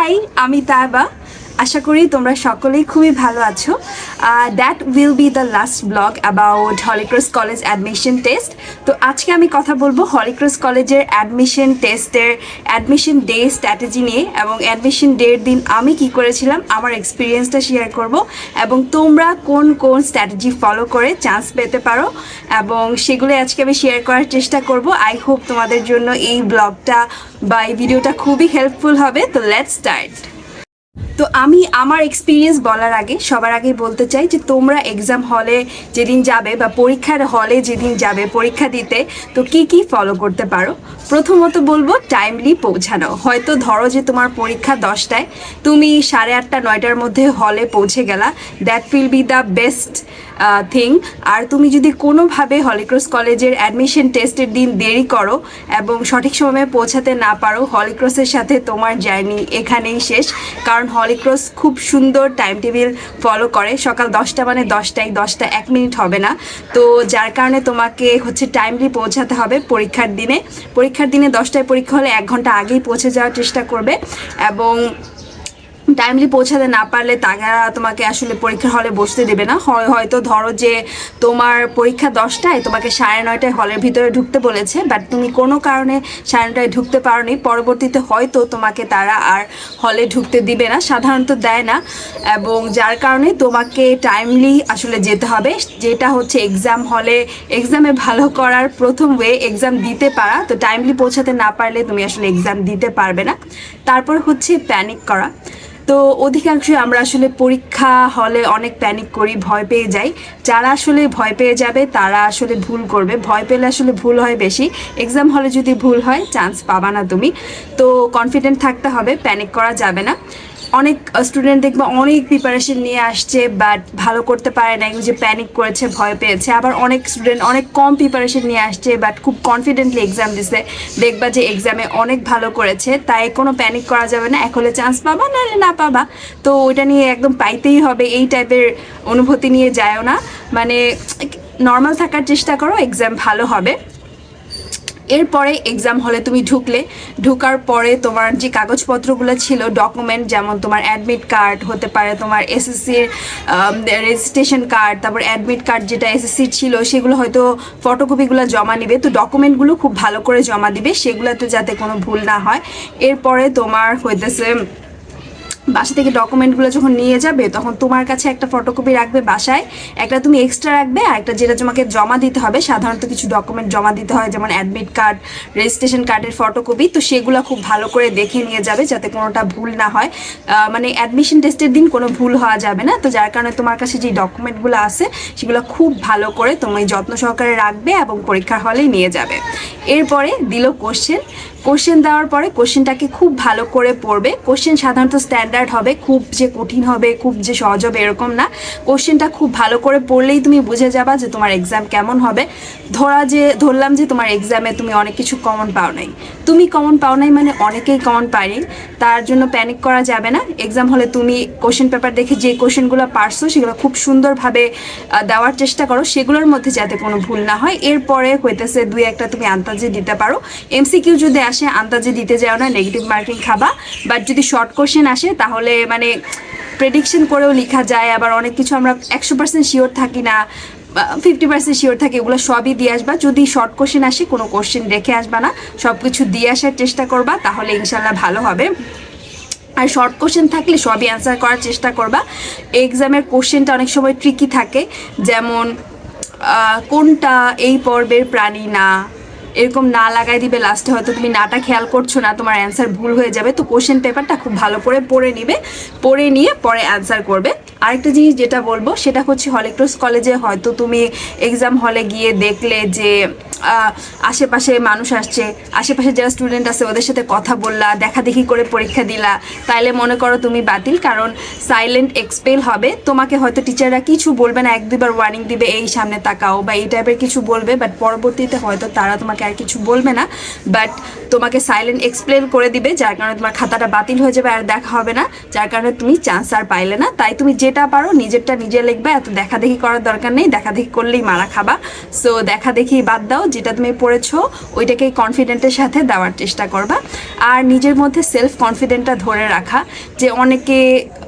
High, আমি তাইবা। আশা করি তোমরা সকলেই খুবই ভালো আছো। That will be the last blog about Holy Cross college admission test. তো আজকে আমি কথা বলবো হলিক্রস কলেজের অ্যাডমিশন টেস্টের অ্যাডমিশন ডে স্ট্র্যাটেজি নিয়ে, এবং অ্যাডমিশন ডের দিন আমি কি করেছিলাম, আমার এক্সপিরিয়েন্সটা শেয়ার করব, এবং তোমরা কোন কোন স্ট্র্যাটেজি ফলো করে চান্স পেতে পারো এবং সেগুলো আজকে আমি শেয়ার করার চেষ্টা করব। আই হোপ তোমাদের জন্য এই ব্লগটা বা এই ভিডিওটা খুবই হেল্পফুল হবে। তো লেটস স্টার্ট। তো আমি আমার এক্সপিরিয়েন্স বলার আগে সবার আগে বলতে চাই যে তোমরা এক্সাম হলে যেদিন যাবে বা পরীক্ষার হলে যেদিন যাবে পরীক্ষা দিতে, তো কি কি ফলো করতে পারো। প্রথমত বলবো টাইমলি পৌঁছানো। হয়তো ধরো যে তোমার পরীক্ষা 10টায়, তুমি 8:30 9টার মধ্যে হলে পৌঁছে গেলা, that will be the best thing. আর তুমি যদি কোনোভাবে হলিক্রস কলেজের অ্যাডমিশন টেস্টের দিন দেরি করো এবং সঠিক সময়ে পৌঁছাতে না পারো, হলিক্রসের সাথে তোমার জার্নি এখানেই শেষ। কারণ হলিক্রস খুব সুন্দর টাইম টেবিল ফলো করে। সকাল 10টা মানে 10টায়, 10টা 1 মিনিট হবে না। তো যার কারণে তোমাকে হচ্ছে টাইমলি পৌঁছাতে হবে পরীক্ষার দিনে। পরীক্ষার দিনে 10টায় পরীক্ষা হলে 1 ঘন্টা আগেই পৌঁছে যাওয়ার চেষ্টা করবে, এবং টাইমলি পৌঁছাতে না পারলে তারা তোমাকে আসলে পরীক্ষার হলে বসতে দেবে না। হয়তো ধরো যে তোমার পরীক্ষা 10টায়, তোমাকে 9:30টায় হলের ভিতরে ঢুকতে বলেছে, বাট তুমি কোনো কারণে 9:30টায় ঢুকতে পারোনি, পরবর্তীতে হয়তো তোমাকে তারা আর হলে ঢুকতে দিবে না, সাধারণত দেয় না। এবং যার কারণে তোমাকে টাইমলি আসলে যেতে হবে, যেটা হচ্ছে এক্সাম হলে এক্সামে ভালো করার প্রথম ওয়ে, এক্সাম দিতে পারা। তো টাইমলি পৌঁছাতে না পারলে তুমি আসলে এক্সাম দিতে পারবে না। তারপর হচ্ছে প্যানিক করা। তো অধিকাংশই আমরা আসলে পরীক্ষা হলে অনেক প্যানিক করি, ভয় পেয়ে যাই। যারা আসলে ভয় পেয়ে যাবে তারা আসলে ভুল করবে। ভয় পেলে আসলে ভুল হয় বেশি। এক্সাম হলে যদি ভুল হয় চান্স পাবা না তুমি। তো কনফিডেন্ট থাকতে হবে, প্যানিক করা যাবে না। অনেক স্টুডেন্ট দেখবে অনেক প্রিপারেশন নিয়ে আসছে, বাট ভালো করতে পারে না, যে প্যানিক করেছে, ভয় পেয়েছে। আবার অনেক স্টুডেন্ট অনেক কম প্রিপারেশন নিয়ে আসছে, বাট খুব কনফিডেন্টলি এক্সাম দিছে, দেখবা যে এক্সামে অনেক ভালো করেছে। তাই কোনো প্যানিক করা যাবে না। এক হলে চান্স পাবা, নাহলে না পাবা। তো ওইটা নিয়ে একদম পাইতেই হবে এই টাইপের অনুভূতি নিয়ে যায়ও না, মানে নর্মাল থাকার চেষ্টা করো, এক্সাম ভালো হবে। এরপরে এক্সাম হলে তুমি ঢুকার পরে তোমার যে কাগজপত্রগুলো ছিল, ডকুমেন্ট, যেমন তোমার অ্যাডমিট কার্ড হতে পারে, তোমার এসএসসির রেজিস্ট্রেশন কার্ড, তারপর অ্যাডমিট কার্ড যেটা এসএসসির ছিল সেগুলো হয়তো ফটোকপিগুলো জমা নিবে। তো ডকুমেন্টগুলো খুব ভালো করে জমা দিবে, সেগুলোতে যাতে কোনো ভুল না হয়। এরপরে তোমার হইতেছে বাসা থেকে ডকুমেন্টগুলো যখন নিয়ে যাবে তখন তোমার কাছে একটা ফটোকপি রাখবে বাসায়, একটা তুমি এক্সট্রা রাখবে, আর একটা যেটা তোমাকে জমা দিতে হবে। সাধারণত কিছু ডকুমেন্ট জমা দিতে হয়, যেমন অ্যাডমিট কার্ড, রেজিস্ট্রেশন কার্ডের ফটোকপি। তো সেগুলো খুব ভালো করে দেখে নিয়ে যাবে যাতে কোনোটা ভুল না হয়। মানে অ্যাডমিশন টেস্টের দিন কোনো ভুল হওয়া যাবে না। তো যার কারণে তোমার কাছে যে ডকুমেন্টগুলো আছে সেগুলো খুব ভালো করে তুমি যত্ন সহকারে রাখবে এবং পরীক্ষার হলেই নিয়ে যাবে। এরপরে দিল কোশ্চেন দেওয়ার পরে কোশ্চেনটাকে খুব ভালো করে পড়বে। কোশ্চেন সাধারণত স্ট্যান্ডার্ড হবে, খুব যে কঠিন হবে, খুব যে সহজ হবে এরকম না। কোশ্চেনটা খুব ভালো করে পড়লেই তুমি বুঝে যাবা যে তোমার এক্সাম কেমন হবে। ধরলাম যে তোমার এক্সামে তুমি অনেক কিছু কমন পাও নাই, তুমি কমন পাও নাই মানে অনেকেই কমন পায়নি, তার জন্য প্যানিক করা যাবে না। এক্সাম হলে তুমি কোশ্চেন পেপার দেখে যে কোশ্চেনগুলো পারছো সেগুলো খুব সুন্দরভাবে দেওয়ার চেষ্টা করো, সেগুলোর মধ্যে যাতে কোনো ভুল না হয়। এরপরে হইতেছে 2-1টা তুমি আন্দাজে দিতে পারো। এমসিকিউ যদি আসে আন্দাজে দিতে যাও না, নেগেটিভ মার্কিং খাবা। বাট যদি শর্ট কোশ্চেন আসে তাহলে মানে প্রেডিকশন করেও লেখা যায়। আবার অনেক কিছু আমরা 100% শিওর থাকি না, 50% শিওর থাকে, এগুলো সবই দিয়ে আসবা। যদি শর্ট কোশ্চেন আসে কোনো কোশ্চেন রেখে আসবা না, সব কিছু দিয়ে আসার চেষ্টা করবা, তাহলে ইনশাল্লাহ ভালো হবে। আর শর্ট কোশ্চেন থাকলে সবই অ্যান্সার করার চেষ্টা করবা। এক্সামের কোশ্চেনটা অনেক সময় ট্রিকি থাকে, যেমন কোনটা এই পর্বের প্রাণী না, এরকম না লাগাই দিবে লাস্টে, হয়তো তুমি নাটা খেয়াল করছো না, তোমার অ্যান্সার ভুল হয়ে যাবে। তো কোশ্চেন পেপারটা খুব ভালো করে পড়ে নিয়ে পরে অ্যান্সার করবে। আরেকটা জিনিস যেটা বলবো সেটা হচ্ছে হলিক্রস কলেজে হয়তো তুমি এক্সাম হলে গিয়ে দেখলে যে আশেপাশে মানুষ আসছে, আশেপাশে যারা স্টুডেন্ট আছে ওদের সাথে কথা বললা, দেখাদেখি করে পরীক্ষা দিলা, তাইলে মনে করো তুমি বাতিল। কারণ সাইলেন্ট এক্সপেল হবে। তোমাকে হয়তো টিচাররা কিছু বলবে না, 1-2বার ওয়ার্নিং দিবে, এই সামনে তাকাও বা এই টাইপের কিছু বলবে, বাট পরবর্তীতে হয়তো তারা তোমাকে আর কিছু বলবে না, বাট তোমাকে সাইলেন্ট এক্সপ্লেন করে দিবে, যার কারণে তোমার খাতাটা বাতিল হয়ে যাবে, আর দেখা হবে না, যার কারণে তুমি চান্স আর পাইলে না। তাই তুমি যে যেটা পারো নিজেরটা নিজে লিখবা, এত দেখা দেখি করার দরকার নেই, দেখা দেখি করলেই মারা খাবা। সো দেখা দেখি বাদ দাও, যেটা তুমি পড়েছো ওইটাকেই কনফিডেন্টের সাথে দেওয়ার চেষ্টা করবা। আর নিজের মধ্যে সেলফ কনফিডেন্টটা ধরে রাখা, যে অনেকে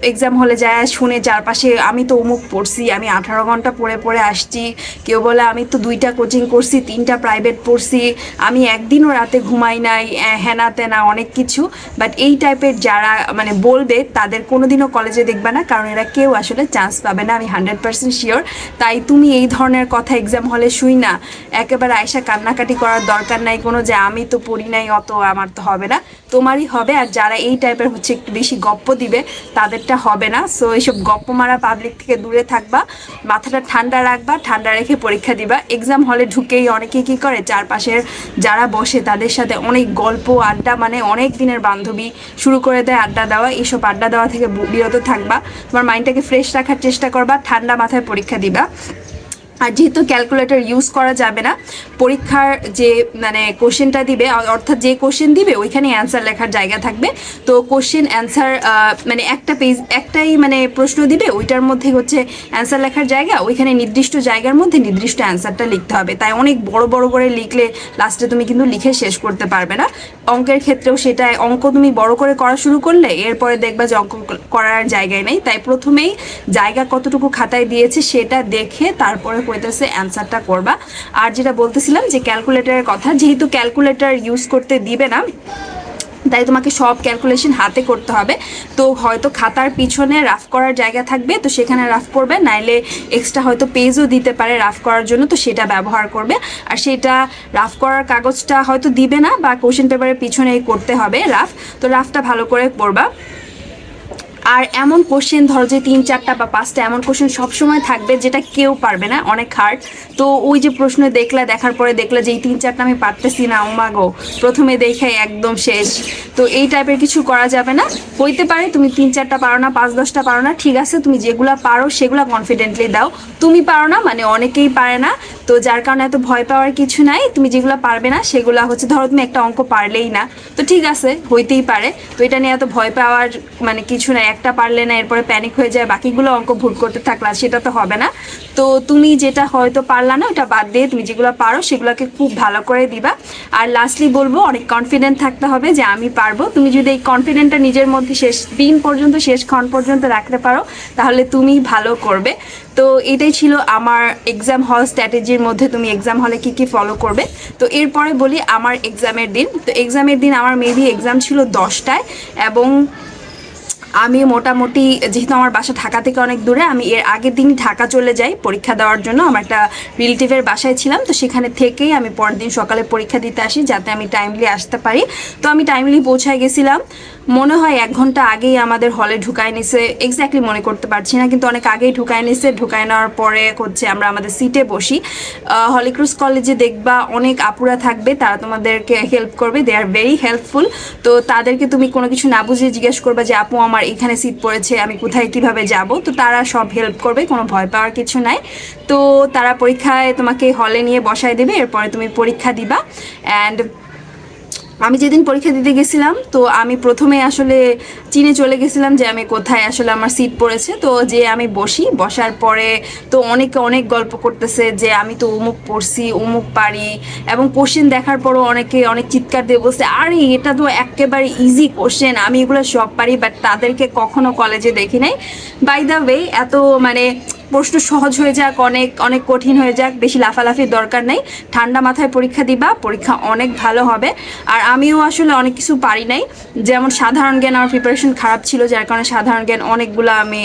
এক্সাম হলে যায় শুনে চারপাশে আমি তো অমুক পড়ছি, আমি 18 ঘন্টা পড়ে পড়ে আসছি, কেউ বলে আমি তো 2টা কোচিং করছি, 3টা প্রাইভেট পড়ছি, আমি একদিনও রাতে ঘুমাই নাই, হেনা তেনা অনেক কিছু। বাট এই টাইপের যারা মানে বলবে তাদের কোনোদিনও কলেজে দেখবে না, কারণ এরা কেউ আসলে চান্স পাবে না, আমি 100% শিওর। তাই তুমি এই ধরনের কথা এক্সাম হলে শুই না একেবারে আয়সা কান্নাকাটি করার দরকার নাই কোনো, যে আমি তো পড়ি নাই অত, আমার তো হবে না। তোমারই হবে। আর যারা এই টাইপের হচ্ছে একটু বেশি গপ্প দিবে তাদেরটা হবে না। সো এইসব গপ্প মারা পাবলিক থেকে দূরে থাকবা, মাথাটা ঠান্ডা রাখবা, ঠান্ডা রেখে পরীক্ষা দিবা। এক্সাম হলে ঢুকেই অনেকে কি করে, চারপাশের যারা বসে তাদের সাথে অনেক গল্প আড্ডা, মানে অনেক দিনের বান্ধবী শুরু করে দেয় আড্ডা দেওয়া। এইসব আড্ডা দেওয়া থেকে বিরত থাকবা, তোমার মাইন্ডটাকে ফ্রেশ রাখার চেষ্টা করবা, ঠান্ডা মাথায় পরীক্ষা দিবা। আর যেহেতু ক্যালকুলেটর ইউজ করা যাবে না, পরীক্ষার যে মানে কোশ্চেনটা দিবে, অর্থাৎ যে কোশ্চেন দিবে ওইখানে অ্যান্সার লেখার জায়গা থাকবে। তো কোশ্চেন অ্যান্সার মানে একটা পেজ, একটাই মানে প্রশ্ন দিবে, ওইটার মধ্যে হচ্ছে অ্যান্সার লেখার জায়গা, ওইখানে নির্দিষ্ট জায়গার মধ্যে নির্দিষ্ট অ্যান্সারটা লিখতে হবে। তাই অনেক বড় বড় করে লিখলে লাস্টে তুমি কিন্তু লিখে শেষ করতে পারবে না। অঙ্কের ক্ষেত্রেও সেটাই, অঙ্ক তুমি বড় করে করা শুরু করলে এরপরে দেখবা যে অঙ্ক করার জায়গায় নেই। তাই প্রথমেই জায়গা কতটুকু খাতায় দিয়েছে সেটা দেখে তারপরে কইতেছে অ্যান্সারটা করবা। আর যেটা বলতেছিলাম যে ক্যালকুলেটরের কথা, যেহেতু ক্যালকুলেটর ইউজ করতে দিবে না তাই তোমাকে সব ক্যালকুলেশন হাতে করতে হবে। তো হয়তো খাতার পিছনে রাফ করার জায়গা থাকবে, তো সেখানে রাফ করবে, নাইলে এক্সট্রা হয়তো পেজও দিতে পারে রাফ করার জন্য, তো সেটা ব্যবহার করবে। আর সেটা রাফ করার কাগজটা হয়তো দিবে না, বা কোশ্চেন পেপারের পিছনেই করতে হবে রাফ, তো রাফটা ভালো করে করবা। আর এমন কোশ্চেন ধরো যে 3, 4টা বা 5টা এমন কোশ্চেন সবসময় থাকবে যেটা কেউ পারবে না, অনেক হার্ড। তো ওই যে প্রশ্ন দেখার পরে দেখলা যে এই 3, 4টা আমি পারতেছি না, ওমাগো প্রথমে দেখে একদম শেষ। তো এই টাইপের কিছু করা যাবে না। হইতে পারে তুমি 3, 4টা পারো না, 5, 10টা পারো না, ঠিক আছে, তুমি যেগুলা পারো সেগুলা কনফিডেন্টলি দাও। তুমি পারো না মানে অনেকেই পারে না, তো যার কারণে এত ভয় পাওয়ার কিছু নাই। তুমি যেগুলো পারবে না সেগুলো হচ্ছে, ধরো তুমি একটা অঙ্ক পারলেই না, তো ঠিক আছে, হইতেই পারে, তো এটা নিয়ে এত ভয় পাওয়ার মানে কিছু নাই। একটা পারলে না এরপরে প্যানিক হয়ে যায়, বাকিগুলো অঙ্ক ভুল করতে থাকলা, সেটা তো হবে না। তো তুমি যেটা হয়তো পারলা না ওটা বাদ দিয়ে তুমি যেগুলো পারো সেগুলোকে খুব ভালো করে দিবা। আর লাস্টলি বলবো, অনেক কনফিডেন্ট থাকতে হবে যে আমি পারবো। তুমি যদি এই কনফিডেন্টটা নিজের মধ্যে শেষ দিন পর্যন্ত, শেষ ক্ষণ পর্যন্ত রাখতে পারো, তাহলে তুমি ভালো করবে। তো এটাই ছিল আমার এক্সাম হল স্ট্র্যাটেজির মধ্যে তুমি এক্সাম হলে কি কি ফলো করবে। তো এরপরে বলি আমার এক্সামের দিন। তো এক্সামের দিন আমার মেবি এক্সাম ছিল 10টায়, এবং আমি মোটামুটি, যেহেতু আমার বাসা ঢাকা থেকে অনেক দূরে, আমি এর আগের দিন ঢাকা চলে যাই পরীক্ষা দেওয়ার জন্য। আমার একটা রিলেটিভের বাসায় ছিলাম, তো সেখানে থেকেই আমি পরের দিন সকালে পরীক্ষা দিতে আসি, যাতে আমি টাইমলি আসতে পারি। তো আমি টাইমলি পৌঁছায় গেছিলাম, মনে হয় 1 ঘন্টা আগেই আমাদের হলে ঢুকায় নিছে, এক্স্যাক্টলি মনে করতে পারছি না, কিন্তু অনেক আগেই ঢুকায় নিছে। ঢুকায় নেওয়ার পরে হচ্ছে আমরা আমাদের সিটে বসি। হলিক্রস কলেজে দেখবা অনেক আপুরা থাকবে, তারা তোমাদেরকে হেল্প করবে, দে আর ভেরি হেল্পফুল। তো তাদেরকে তুমি কোনো কিছু না বুঝে জিজ্ঞেস করবা যে আপু আমার এখানে সিট পড়েছে, আমি কোথায় কিভাবে যাব, তো তারা সব হেল্প করবে, কোনো ভয় পাওয়ার কিছু নাই। তো তারা পরীক্ষায় তোমাকে হলে নিয়ে বসায় দেবে, এরপরে তুমি পরীক্ষা দিবা। অ্যান্ড আমি যেদিন পরীক্ষা দিতে গেছিলাম, তো আমি প্রথমে আসলে চিনে চলে গেছিলাম যে আমি কোথায় আসলে আমার সিট পড়েছে। তো যে আমি বসার পরে তো অনেকে অনেক গল্প করতেছে যে আমি তো অমুক পড়ছি, অমুক পারি, এবং কোশ্চেন দেখার পরও অনেকে অনেক চিৎকার দিয়ে বলছে আরে এটা তো একেবারে ইজি কোশ্চেন, আমি এগুলো সব পারি। বাট তাদেরকে কখনো কলেজে দেখি নাই। বাই দ্য ওয়ে, এত মানে প্রশ্ন সহজ হয়ে যাক, অনেক অনেক কঠিন হয়ে যাক, বেশি লাফালাফির দরকার নেই। ঠান্ডা মাথায় পরীক্ষা দিবা, পরীক্ষা অনেক ভালো হবে। আর আমিও আসলে অনেক কিছু পারি নাই, যেমন সাধারণ জ্ঞান আমার প্রিপারেশন খারাপ ছিল, যার কারণে সাধারণ জ্ঞান অনেকগুলো আমি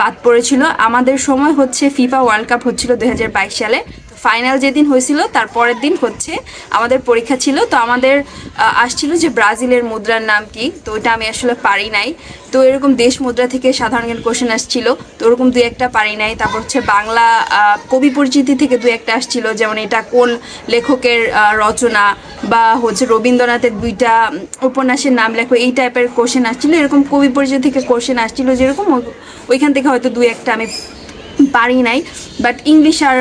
বাদ পড়েছিল। আমাদের সময় হচ্ছে ফিফা ওয়ার্ল্ড কাপ হচ্ছিল 2022 সালে। ফাইনাল যেদিন হয়েছিল তার পরের দিন হচ্ছে আমাদের পরীক্ষা ছিল। তো আমাদের আসছিল যে ব্রাজিলের মুদ্রার নাম কি, তো ওইটা আমি আসলে পারি নাই। তো এরকম দেশ মুদ্রা থেকে সাধারণ জ্ঞান কোশ্চেন আসছিল, তো ওরকম 2-1টা পারি নাই। তারপর হচ্ছে বাংলা কবি পরিচিতি থেকে 2-1টা আসছিল, যেমন এটা কোন লেখকের রচনা, বা হচ্ছে রবীন্দ্রনাথের 2টা উপন্যাসের নাম লেখো, এই টাইপের কোশ্চেন আসছিল। এরকম কবি পরিচিতি থেকে কোশ্চেন আসছিল যেরকম, ওইখান থেকে হয়তো 2-1টা আমি পারি নাই, বাট ইংলিশ আর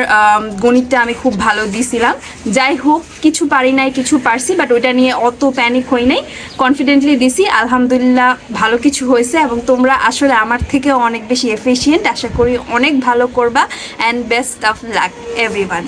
গণিতটা আমি খুব ভালো দিছিলাম। যাই হোক, কিছু পারি নাই কিছু পারছি, বাট ওইটা নিয়ে অত প্যানিক হই নাই, কনফিডেন্টলি দিছি, আলহামদুলিল্লাহ ভালো কিছু হয়েছে। এবং তোমরা আসলে আমার থেকে অনেক বেশি এফিশিয়েন্ট, আশা করি অনেক ভালো করবা। And best of luck everyone.